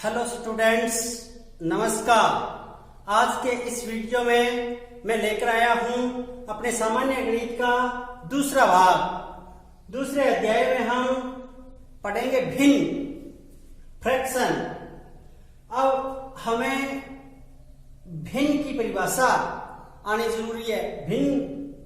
Hello students, नमस्कार। आज के इस वीडियो में मैं लेकर आया हूं अपने सामान्य गणित का दूसरा भाग। दूसरे अध्याय में हम पढ़ेंगे भिन्न, फ्रैक्शन। अब हमें भिन्न की परिभाषा आनी जरूरी है। भिन्न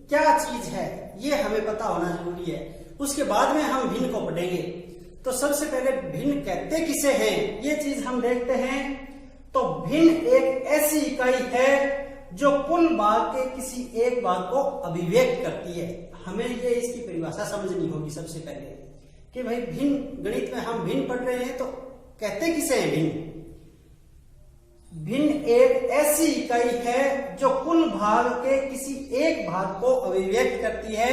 क्या चीज है ये हमें पता होना जरूरी है। उसके बाद में हम भिन्न को पढ़ेंगे। तो सबसे पहले भिन्न कहते किसे हैं ये चीज हम देखते हैं। तो भिन्न एक ऐसी इकाई है जो कुल भाग के किसी एक भाग को अभिव्यक्त करती है। हमें ये इसकी परिभाषा समझनी होगी सबसे पहले कि भाई भिन्न, गणित में हम भिन्न पढ़ रहे हैं तो कहते किसे हैं भिन्न। भिन्न एक ऐसी इकाई है जो कुल भाग के किसी एक भाग को अभिव्यक्त करती है।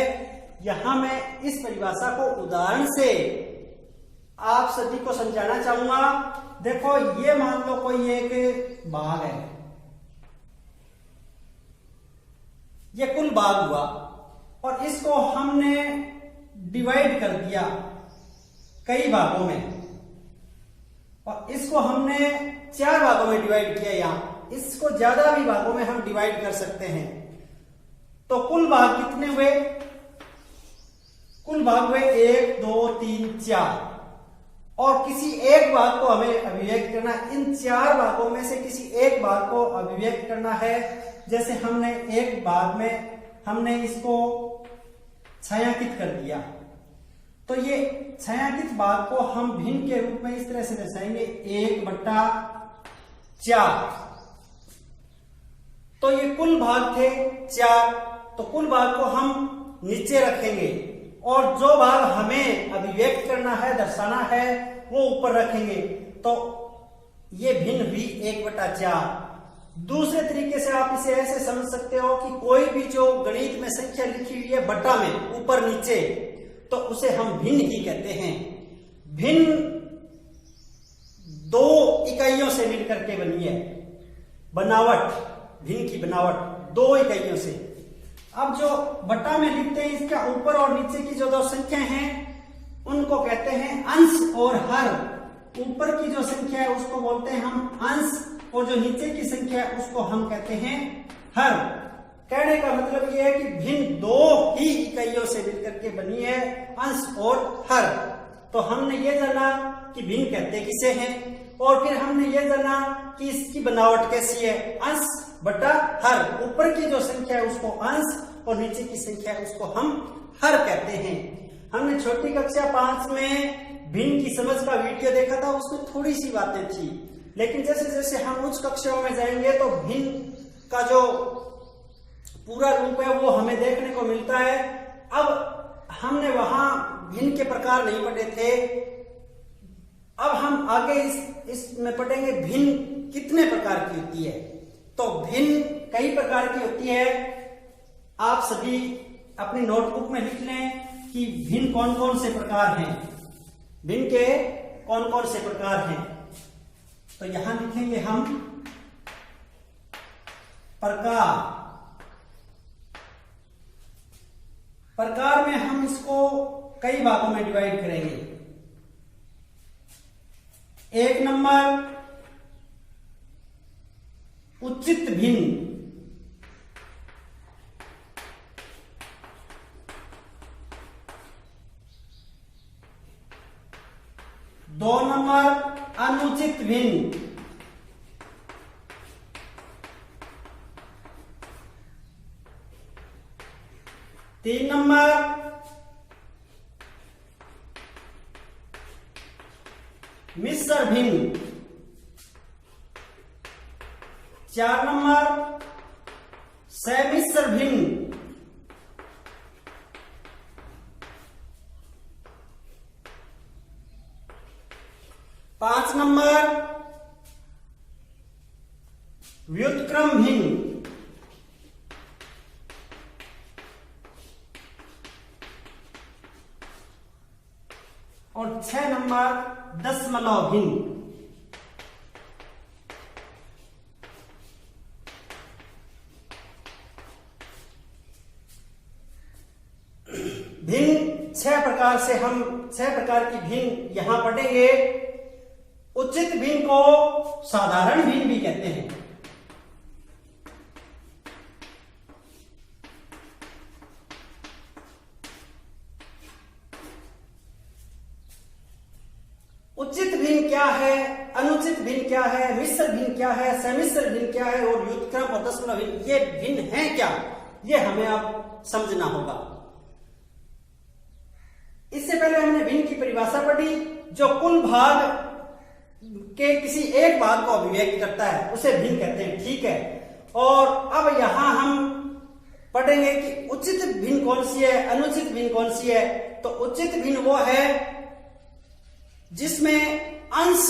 यहां मैं इस परिभाषा को उदाहरण से आप सभी को समझाना चाहूंगा। देखो, ये मान लो कोई एक भाग है, ये कुल भाग हुआ और इसको हमने डिवाइड कर दिया कई भागों में और इसको हमने 4 भागों में डिवाइड किया। यहां इसको ज्यादा भी भागों में हम डिवाइड कर सकते हैं। तो कुल भाग कितने हुए? कुल भाग हुए 1, 2, 3, 4 और किसी एक भाग को हमें अभिव्यक्त करना। इन 4 भागों में से किसी एक भाग को अभिव्यक्त करना है। जैसे हमने एक भाग में हमने इसको छायांकित कर दिया, तो ये छायांकित भाग को हम भिन्न के रूप में इस तरह से दर्शाएंगे 1/4। तो ये कुल भाग थे 4, तो कुल भाग को हम नीचे रखेंगे और जो भाग हमें अभिव्यक्त करना है, दर्शाना है, वो ऊपर रखेंगे। तो ये भिन्न हुई 1/4। दूसरे तरीके से आप इसे ऐसे समझ सकते हो कि कोई भी जो गणित में संख्या लिखी हुई है बटा में ऊपर नीचे, तो उसे हम भिन्न ही कहते हैं। भिन्न 2 इकाइयों से मिलकर के बनी है। बनावट, भिन्न की बनावट 2 इकाइयों से। अब जो बटा में लिखते हैं, इसका ऊपर और नीचे की जो 2 संख्या हैं उनको कहते हैं अंश और हर। ऊपर की जो संख्या है उसको बोलते हैं हम अंश और जो नीचे की संख्या है उसको हम कहते हैं हर। कहने का मतलब यह है कि भिन्न 2 ही इकाइयों से मिलकर के बनी है, अंश और हर। तो हमने ये जाना कि भिन्न कहते किसे हैं और फिर हमने ये जाना कि इसकी बनावट कैसी है, अंश बटा हर। ऊपर की जो संख्या है उसको अंश और नीचे की संख्या है उसको हम हर कहते हैं। हमने छोटी कक्षा 5 में भिन्न की समझ का वीडियो देखा था, उसमें थोड़ी सी बातें थी, लेकिन जैसे जैसे हम उच्च कक्षाओं में जाएंगे तो भिन्न का जो पूरा रूप है वो हमें देखने को मिलता है। अब हमने वहां भिन्न के प्रकार नहीं पढ़े थे। अब हम आगे इसमें पढ़ेंगे भिन्न कितने प्रकार की होती है। तो भिन्न कई प्रकार की होती है। आप सभी अपनी नोटबुक में लिख लें कि भिन्न कौन कौन से प्रकार हैं, भिन्न के कौन कौन से प्रकार हैं। तो यहां लिखेंगे हम प्रकार। प्रकार में हम इसको कई भागों में डिवाइड करेंगे। 1 नंबर उचित भिन्न, 2 नंबर अनुचित भिन्न, 3 नंबर मिश्र भिन्न, 4 नंबर समिश्र भिन्न, 5 नंबर व्युत्क्रम भिन्न और 6 नंबर दशमलव भिन्न। भिन्न 6 प्रकार से हम 6 प्रकार की भिन्न यहां पढ़ेंगे। उचित भिन्न को साधारण भिन्न भी कहते हैं। उचित भिन्न क्या है, अनुचित भिन्न क्या है, मिश्र भिन्न क्या है, समिश्र भिन्न क्या है और व्युत्क्रम और दशमलव भिन्न, ये भिन्न है क्या, ये हमें अब समझना होगा। इससे पहले हमने भिन्न की परिभाषा पढ़ी, जो कुल भाग के किसी एक भाग को अभिव्यक्त करता है उसे भिन्न कहते हैं, ठीक है। और अब यहां हम पढ़ेंगे कि उचित भिन्न कौन सी है, अनुचित भिन्न कौन सी है। तो उचित भिन्न वो है जिसमें अंश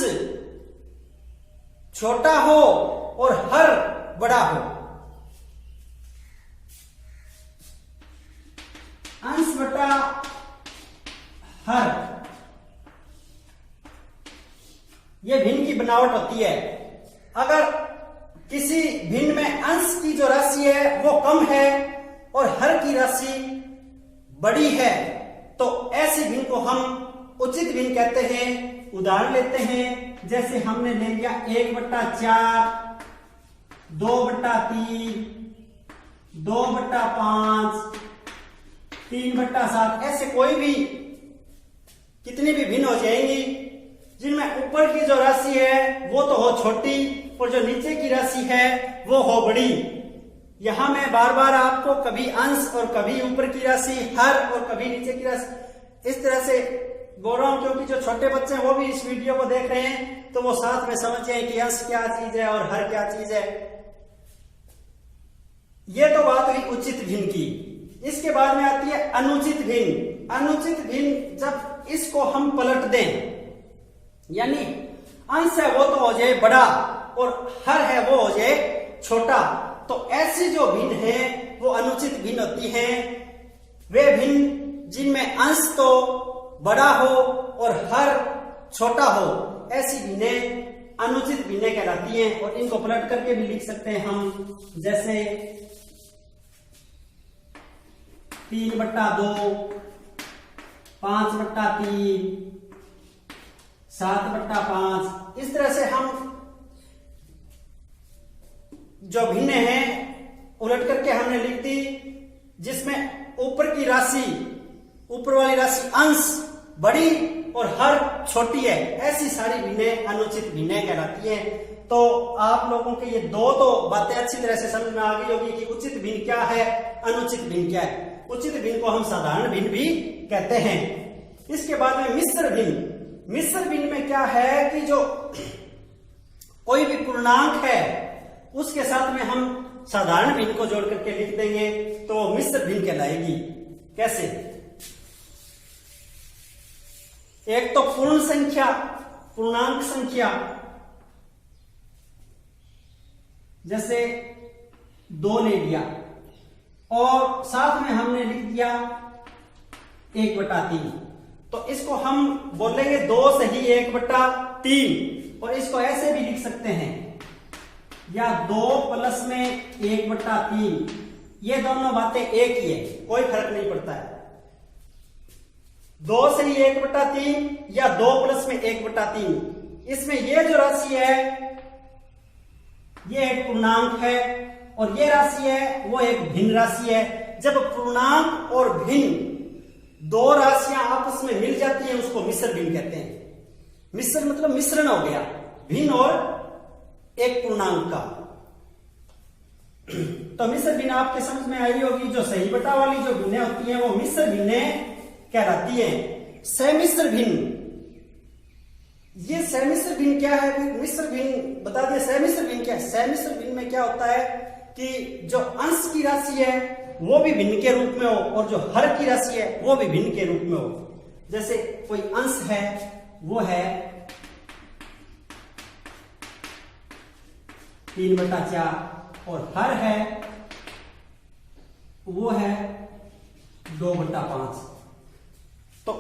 छोटा हो और हर बड़ा हो। अंश बटा हर, यह भिन्न की बनावट होती है। अगर किसी भिन्न में अंश की जो राशि है वो कम है और हर की राशि बड़ी है तो ऐसे भिन्न को हम उचित भिन्न कहते हैं। उदाहरण लेते हैं, जैसे हमने ले लिया 1/4, 2/3, 2/5, 3/7, ऐसे कोई भी कितनी भी भिन्न हो जाएंगी जिनमें ऊपर की जो राशि है वो तो हो छोटी और जो नीचे की राशि है वो हो बड़ी। यहां मैं बार बार आपको कभी अंश और कभी ऊपर की राशि, हर और कभी नीचे की राशि इस तरह से बोल रहा हूं, क्योंकि जो छोटे बच्चे हैं वो भी इस वीडियो को देख रहे हैं तो वो साथ में समझ जाए कि अंश क्या चीज है और हर क्या चीज है। ये तो बात हुई उचित भिन्न की। इसके बाद में आती है अनुचित भिन्न। अनुचित भिन्न जब इसको हम पलट दें, यानी अंश है वो तो हो जाए बड़ा और हर है वो हो जाए छोटा, तो ऐसी जो भिन्न है वो अनुचित भिन्न होती है। वे भिन्न जिनमें अंश तो बड़ा हो और हर छोटा हो, ऐसी भिन्नें अनुचित भिन्नें कहलाती हैं। और इनको पलट करके भी लिख सकते हैं हम, जैसे 3/2, 5/3, 7/5। इस तरह से हम जो भिन्न है उलट करके हमने लिख दी, जिसमें ऊपर की राशि, ऊपर वाली राशि अंश बड़ी और हर छोटी है, ऐसी सारी भिन्नें अनुचित भिन्नें कहलाती हैं। तो आप लोगों के ये दो तो बातें अच्छी तरह से समझ में आ गई होगी कि उचित भिन्न क्या है, अनुचित भिन्न क्या है। उचित भिन्न को हम साधारण भिन्न भी कहते हैं। इसके बाद में मिश्र भिन्न। मिश्र भिन्न में क्या है कि जो कोई भी पूर्णांक है उसके साथ में हम साधारण भिन्न को जोड़ करके लिख देंगे तो मिश्र भिन्न कहलाएगी। कैसे? एक तो पूर्ण संख्या, पूर्णांक संख्या, जैसे 2 ले लिया और साथ में हमने लिख दिया 1/3, तो इसको हम बोलेंगे 2 सही 1/3। और इसको ऐसे भी लिख सकते हैं, या 2 प्लस में 1/3। ये दोनों बातें एक ही है, कोई फर्क नहीं पड़ता है। 2 सही 1/3 या 2 प्लस में 1/3। इसमें ये जो राशि है ये एक पूर्णांक है और ये राशि है वो एक भिन्न राशि है। जब पूर्णांक और भिन्न दो राशियां आपस में मिल जाती हैं उसको मिश्र भिन्न कहते हैं। मिश्र मतलब मिश्रण हो गया भिन्न और एक पूर्णांक का। तो मिश्र भिन्न आपके समझ में आई होगी। जो सही बटा वाली जो भिन्नें होती हैं वो मिश्र भिन्नें कहलाती है। समिश्र भिन्न, ये समिश्र भिन्न क्या है? मिश्र भिन्न बता दिया। समिश्र भिन्न क्या है? समिश्र भिन्न में क्या होता है कि जो अंश की राशि है वो भी भिन्न के रूप में हो और जो हर की राशि है वो भी भिन्न के रूप में हो। जैसे कोई अंश है वो है 3/4 और हर है वो है 2/5। तो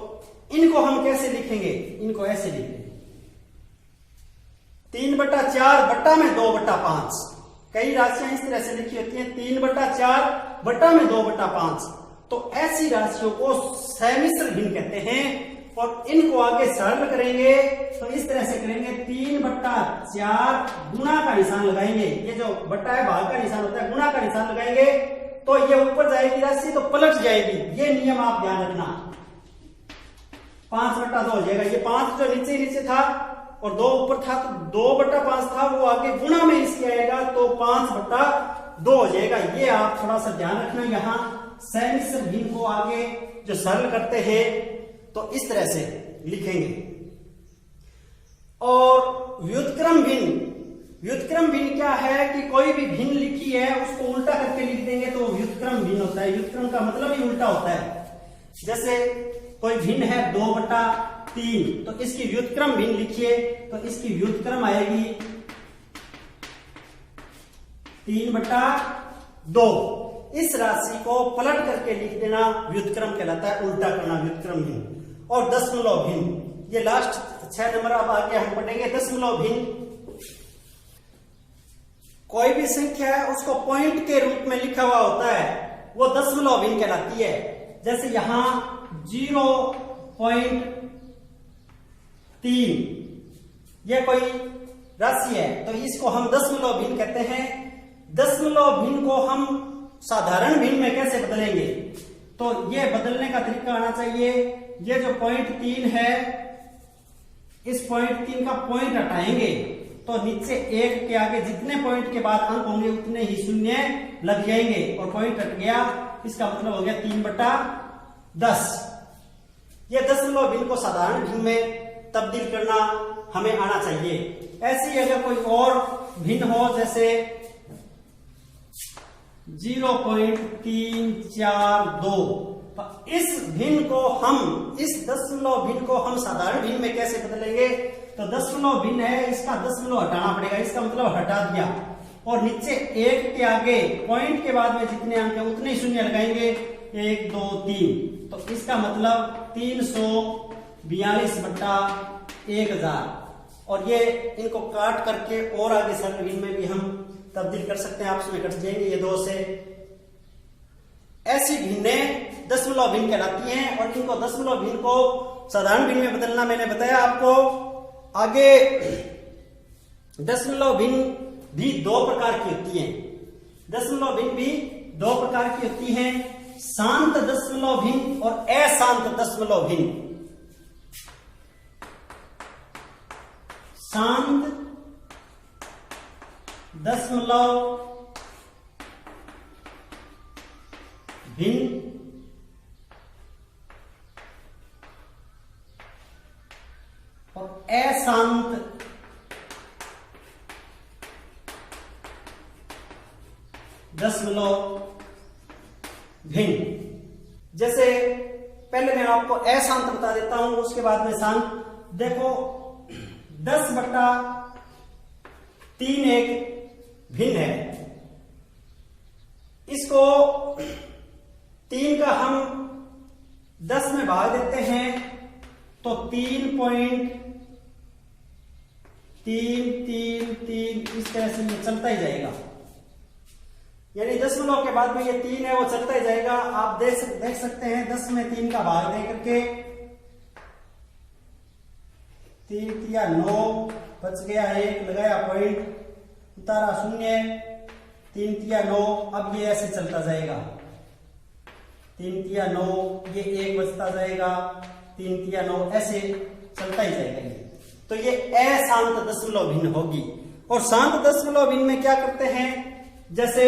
इनको हम कैसे लिखेंगे? इनको ऐसे लिखेंगे 3/4 बटा में 2/5। कई राशियां इस तरह से लिखी होती हैं 3/4 बटा में 2/5। तो ऐसी राशियों को समिश्र भिन्न कहते हैं। और इनको आगे सरल करेंगे तो इस तरह से करेंगे 3/4 गुणा का निशान लगाएंगे। ये जो बट्टा है भाग का निशान होता है, गुणा का निशान लगाएंगे तो ये ऊपर जाएगी राशि तो पलट जाएगी। ये नियम आप ध्यान रखना। 5/2 हो जाएगा। ये 5 जो नीचे था और 2 ऊपर था तो 2/5 था, वो आगे गुणा में इसके आएगा तो 5/2 हो जाएगा। ये आप थोड़ा सा ध्यान रखना। यहाँ समिश्र भिन्न को आगे जो सरल करते हैं तो इस तरह से लिखेंगे। और व्युत्क्रम भिन्न, व्युत्क्रम भिन्न क्या है कि कोई भी भिन्न लिखी है उसको उल्टा करके लिख देंगे तो व्युत्क्रम भिन्न होता है। व्युत्क्रम का मतलब ही उल्टा होता है। जैसे कोई भिन्न है 2/3 तो इसकी व्युत्क्रम भिन्न लिखिए तो इसकी व्युत्क्रम आएगी 3/2। इस राशि को पलट करके लिख देना व्युत्क्रम कहलाता है, उल्टा करना व्युत्क्रम भिन्न। और दशमलव भिन्न, ये लास्ट 6 नंबर अब आगे हम पढ़ेंगे। दशमलव भिन्न कोई भी संख्या है उसको पॉइंट के रूप में लिखा हुआ होता है, वो दशमलव भिन्न कहलाती है। जैसे यहां 0.3 ये कोई राशि है तो इसको हम दशमलव भिन्न कहते हैं। दशमलव भिन्न को हम साधारण भिन्न में कैसे बदलेंगे तो ये बदलने का तरीका आना चाहिए। ये जो 0.3 है इस 0.3 का पॉइंट हटाएंगे तो नीचे 1 के आगे जितने पॉइंट के बाद अंक होंगे उतने ही शून्य लग जाएंगे और पॉइंट हट गया, इसका मतलब हो गया 3/10। ये दशमलव भिन्न को साधारण भिन्न में तब्दील करना हमें आना चाहिए। ऐसी अगर कोई और भिन्न हो जैसे 0.342 तो इस भिन्न को हम, इस दशमलव भिन्न को हम साधारण भिन्न में कैसे बदलेंगे तो दशमलव भिन्न है, इसका दशमलव हटाना पड़ेगा, इसका मतलब हटा दिया और नीचे 1 के आगे पॉइंट के बाद में जितने अंक है उतने ही शून्य लगाएंगे 1 2 3 तो इसका मतलब 342/1000। और ये इनको काट करके और आगे सरल भिन्न में भी हम तब्दील कर सकते हैं, आपस में कट जाएंगे ये 2 से। ऐसी भिन्नें दशमलव भिन्न कहलाती हैं और इनको दशमलव भिन्न को साधारण भिन्न में बदलना मैंने बताया आपको। आगे दशमलव भिन्न भी 2 प्रकार की होती हैं। दशमलव भिन्न भी 2 प्रकार की होती हैं, शांत दशमलव भिन्न और अशांत दशमलव भिन्न। शांत दशमलव भिन्न और अशांत दशमलव भिन्न। जैसे पहले मैं आपको अशांत बता देता हूं उसके बाद में शांत। देखो 10/3 एक भिन्न है, इसको 3 का हम 10 में भाग देते हैं तो 3.333 इस तरह से ये चलता ही जाएगा। यानी दशमलव के बाद में ये 3 है वो चलता ही जाएगा। आप देख सकते हैं 10 में 3 का भाग दे करके 3 3 9 बच गया 1, लगाया पॉइंट, उतारा 0, 3 3 9। अब ये ऐसे चलता जाएगा 3 3 9, ये 1 बचता जाएगा 3 3 9, ऐसे चलता ही जाएगा ये। तो ये अशांत दशमलव भिन्न होगी। और शांत दशमलव भिन्न में क्या करते हैं, जैसे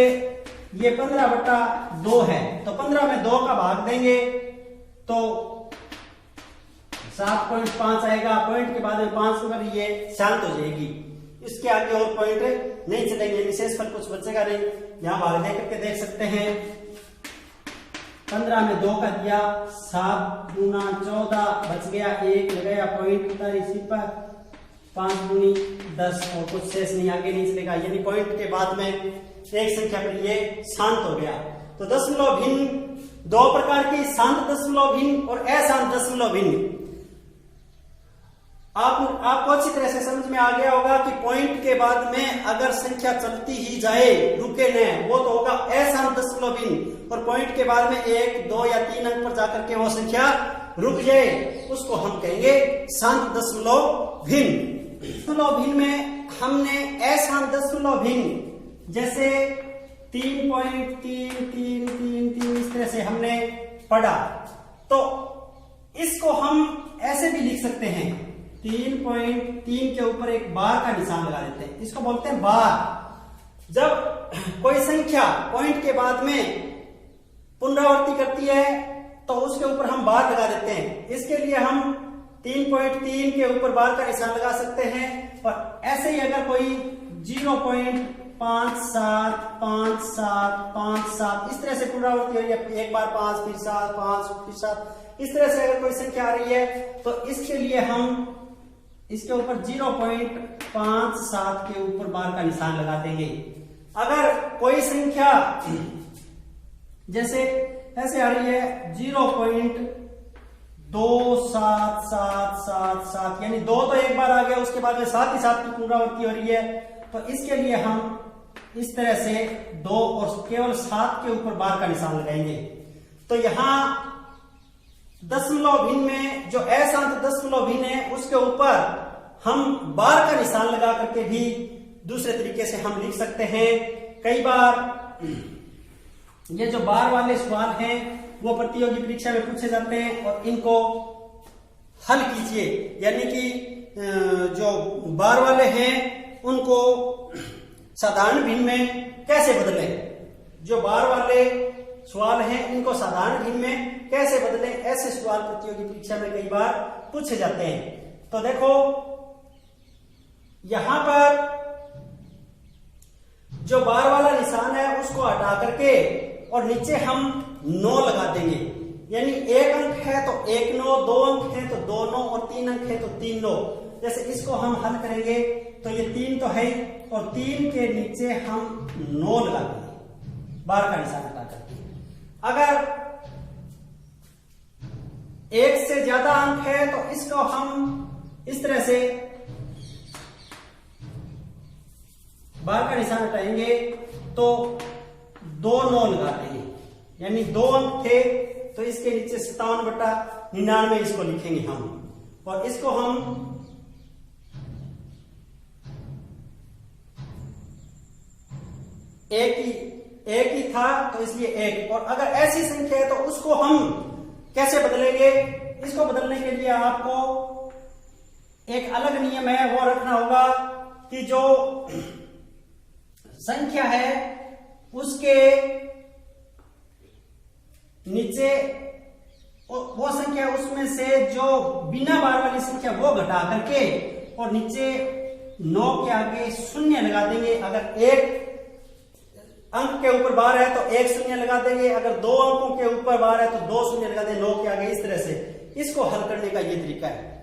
ये 15/2 है तो 15 में 2 का भाग देंगे तो 7.5 आएगा, पॉइंट के बाद में 5 पर ये शांत हो जाएगी। इसके आगे और पॉइंट नहीं चलेंगे, विशेष फल कुछ बचेगा नहीं। यहां भाग दे करके देख सकते हैं 15 में 2 का दिया 7 गुना 14 बच गया 1, लगाया पॉइंट, उतारी 0, 5 गुनी 10 और कुछ शेष नहीं, आगे नहीं चलेगा। यानी पॉइंट के बाद में एक संख्या पर ये शांत हो गया। तो दशमलव भिन्न 2 प्रकार की, शांत दशमलव भिन्न और अशांत दशमलव भिन्न। आपको अच्छी तरह से समझ में आ गया होगा कि पॉइंट के बाद में अगर संख्या चलती ही जाए, रुके न, वो तो होगा अशांत दशमलव भिन्न। और पॉइंट के बाद में 1 2 या 3 अंक पर जाकर के वो संख्या रुक जाए उसको हम कहेंगे शांत दशमलव भिन्न। दशमलव भिन्न में हमने अशांत दशमलव भिन्न जैसे 3.333 इस तरह से हमने पढ़ा, तो इसको हम ऐसे भी लिख सकते हैं 3.3 के ऊपर एक बार का निशान लगा देते हैं, इसको बोलते हैं बार। जब कोई संख्या पॉइंट के बाद में पुनरावृत्ति करती है तो उसके ऊपर हम बार लगा देते हैं। इसके लिए हम 3.3 के ऊपर बार का निशान लगा सकते हैं, और ऐसे ही अगर कोई 0.575757 इस तरह से पुनरावृत्ति हो रही है, एक बार 5 फिर 7 5 फिर 7 इस तरह से अगर कोई संख्या आ रही है तो इसके लिए हम इसके ऊपर 0.57 के ऊपर बार का निशान लगा देंगे। अगर कोई संख्या जैसे ऐसे आ रही है 0.27777 यानी 2 तो एक बार आ गया, उसके बाद में 7 ही 7 की पुनरावृत्ति हो रही है, तो इसके लिए हम इस तरह से 2 और केवल 7 के ऊपर बार का निशान लगाएंगे। तो यहां दशमलव भिन्न में जो अशांत दशमलव भिन्न है उसके ऊपर हम बार का निशान लगा करके भी दूसरे तरीके से हम लिख सकते हैं। कई बार ये जो बार वाले सवाल हैं वो प्रतियोगी परीक्षा में पूछे जाते हैं और इनको हल कीजिए, यानी कि जो बार वाले हैं उनको साधारण भिन्न में कैसे बदलें। जो बार वाले सवाल हैं इनको साधारण भिन्न में कैसे बदलें, ऐसे सवाल प्रतियोगी परीक्षा में कई बार पूछे जाते हैं। तो देखो यहां पर जो बार वाला निशान है उसको हटा करके और नीचे हम 9 लगा देंगे, यानी 1 अंक है तो 1 9, 2 अंक है तो 2 9 और 3 अंक है तो 3 9। जैसे इसको हम हल करेंगे तो ये 3 तो है और 3 के नीचे हम 9 लगा देंगे बार का निशान हटा करके। अगर 1 से ज्यादा अंक है तो इसको हम इस तरह से बार का निशान हटाएंगे तो 2 9 लगा देंगे, यानी 2 अंक थे तो इसके नीचे 57/99 इसको लिखेंगे हम, और इसको हम एक ही था तो इसलिए 1। और अगर ऐसी संख्या है तो उसको हम कैसे बदलेंगे, इसको बदलने के लिए आपको एक अलग नियम है वो रखना होगा कि जो संख्या है उसके नीचे वो संख्या उसमें से जो बिना बार वाली संख्या वो घटा करके और नीचे 9 के आगे 0 लगा देंगे। अगर 1 अंक के ऊपर बार है तो 1 0 लगा देंगे, अगर 2 अंकों के ऊपर बार है तो 2 0 लगा देंगे 9 के आगे। इस तरह से इसको हल करने का ये तरीका है।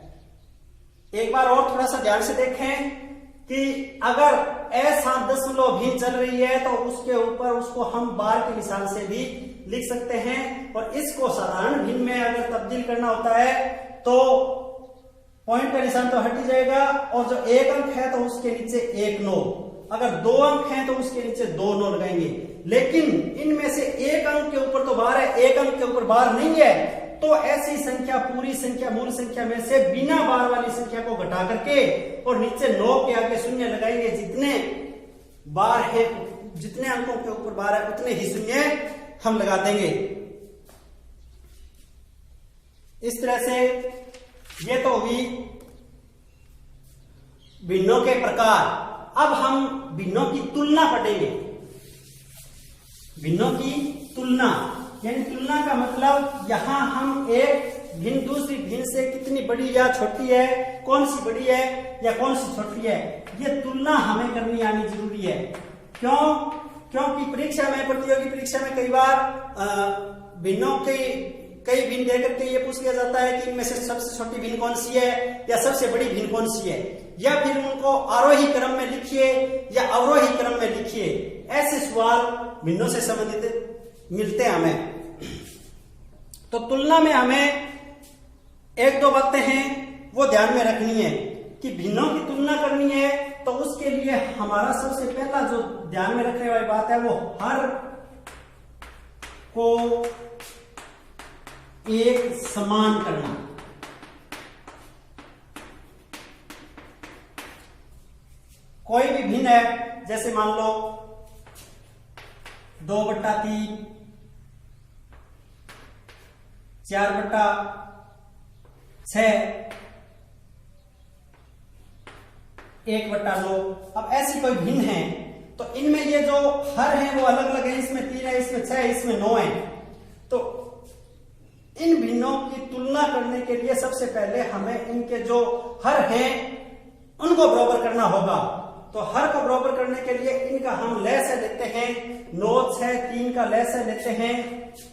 एक बार और थोड़ा सा ध्यान से देखें कि अगर अशांत दशमलव भिन्न चल रही है तो उसके ऊपर उसको हम बार के निशान से भी लिख सकते हैं, और इसको साधारण भिन्न में अगर तब्दील करना होता है तो पॉइंट का निशान तो हट ही जाएगा, और जो 1 अंक है तो उसके नीचे 1 9, अगर 2 अंक हैं तो उसके नीचे 2 9 लगाएंगे। लेकिन इनमें से 1 अंक के ऊपर तो बार है, 1 अंक के ऊपर बार नहीं है, तो ऐसी संख्या पूरी संख्या मूल संख्या में से बिना बार वाली संख्या को घटा करके और नीचे 9 के आगे 0 लगाएंगे। जितने बार है, जितने अंकों के ऊपर बार है उतने ही 0 हम लगा देंगे। इस तरह से ये तो हुई भिन्नों के प्रकार। अब हम भिन्नों की तुलना पढ़ेंगे। भिन्नों की तुलना यानी तुलना का मतलब यहां हम एक भिन्न दूसरी भिन्न से कितनी बड़ी या छोटी है, कौन सी बड़ी है या कौन सी छोटी है, ये तुलना हमें करनी आनी जरूरी है। क्यों? क्योंकि परीक्षा में, प्रतियोगी परीक्षा में कई बार भिन्नों के कई भिन्न दे करके ये पूछ लिया जाता है कि इनमें से सबसे छोटी भिन्न कौन सी है या सबसे बड़ी भिन्न कौन सी है, या फिर उनको आरोही क्रम में लिखिए या अवरोही क्रम में लिखिए। ऐसे सवाल भिन्नों से संबंधित मिलते हैं हमें। तो तुलना में हमें 1-2 बातें हैं वो ध्यान में रखनी है कि भिन्नों की तुलना करनी है। तो उसके लिए हमारा सबसे पहला जो ध्यान में रखने वाली बात है वो हर को एक समान करना। कोई भी भिन्न है, जैसे मान लो 2/3, 4/6, 1/9। अब ऐसी कोई भिन्न है तो इनमें ये जो हर है वो अलग अलग है, इसमें 3 है, इसमें 6 है, इसमें 9 है। तो इन भिन्नों की तुलना करने के लिए सबसे पहले हमें इनके जो हर हैं उनको बराबर करना होगा। तो हर को बराबर करने के लिए इनका हम लसाअ लेते हैं। 9, 6, 3 का लसाअ लेते हैं।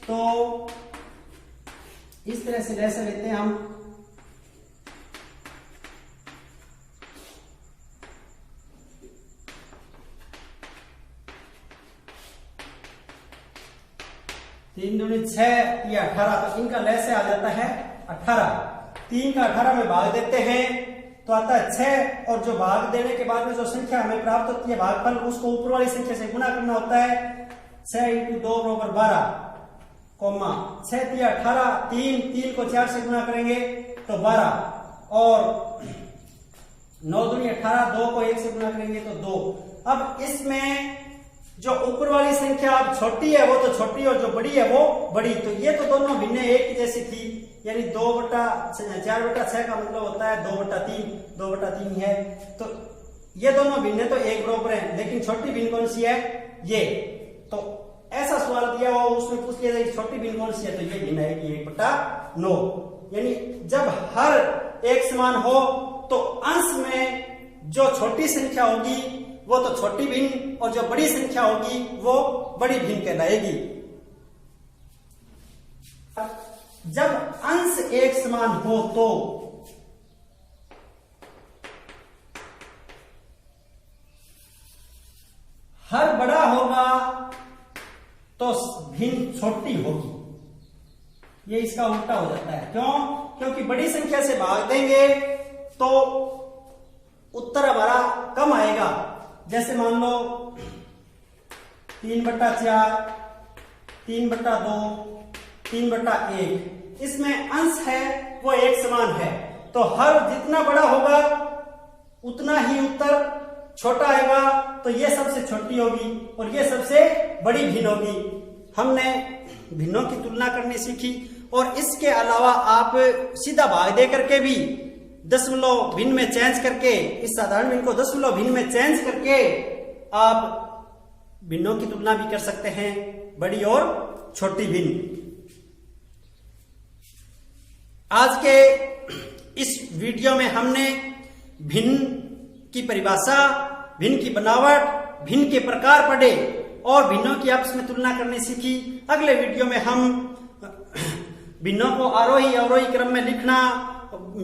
तो इस तरह से लसाअ लेते हैं हम। तीन दूनी 6 या 18, तो इनका लसाअ आ जाता है 18। 3 का 18 में भाग देते हैं तो आता है 6, और जो भाग देने के बाद में जो संख्या हमें प्राप्त होती है भागफल, उसको ऊपर वाली संख्या से गुणा करना होता है। 6 × 2 = 12, 6 × 18, 3 को 4 से गुणा करेंगे तो 12, और 9 दूनी 18, 2 को 1 से गुणा करेंगे तो 2। अब इसमें जो ऊपर वाली संख्या अब छोटी है वो तो छोटी और जो बड़ी है वो बड़ी। तो ये तो दोनों भिन्न एक ही जैसी थी, यानी 4/6 का मतलब होता है 2/3 है। तो ये दोनों भिन्न तो एक बराबर है, लेकिन छोटी भिन्न कौन सी है? ये। तो ऐसा सवाल दिया हो उसमें पूछ लिया जाए छोटी भिन्न कौन सी है, तो ये भिन्न है कि 1/9। यानी जब हर एक समान हो तो अंश में जो छोटी संख्या होगी वो तो छोटी भिन्न, और जो बड़ी संख्या होगी वो बड़ी भिन्न कहलाएगी। जब अंश एक समान हो तो हर बड़ा होगा तो भिन्न छोटी होगी। ये इसका उल्टा हो जाता है। क्यों? क्योंकि बड़ी संख्या से भाग देंगे तो उत्तर हमारा कम आएगा। जैसे मान लो 3/4, 3/2, 3/1, इसमें अंश है वो एक समान है, तो हर जितना बड़ा होगा उतना ही उत्तर छोटा आएगा। तो ये सबसे छोटी होगी और ये सबसे बड़ी भिन्न होगी। हमने भिन्नों की तुलना करनी सीखी, और इसके अलावा आप सीधा भाग दे करके भी दशमलव भिन्न में चेंज करके, इस साधारण भिन्न को दशमलव भिन्न में चेंज करके आप भिन्नों की तुलना भी कर सकते हैं, बड़ी और छोटी भिन्न। आज के इस वीडियो में हमने भिन्न की परिभाषा, भिन्न की बनावट, भिन्न के प्रकार पढ़े और भिन्नों की आपस में तुलना करनी सीखी। अगले वीडियो में हम भिन्नों को आरोही अवरोही क्रम में लिखना,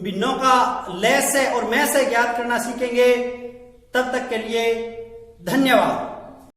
भिन्नों का लसाअ और मसाअ ज्ञात करना सीखेंगे। तब तक के लिए धन्यवाद।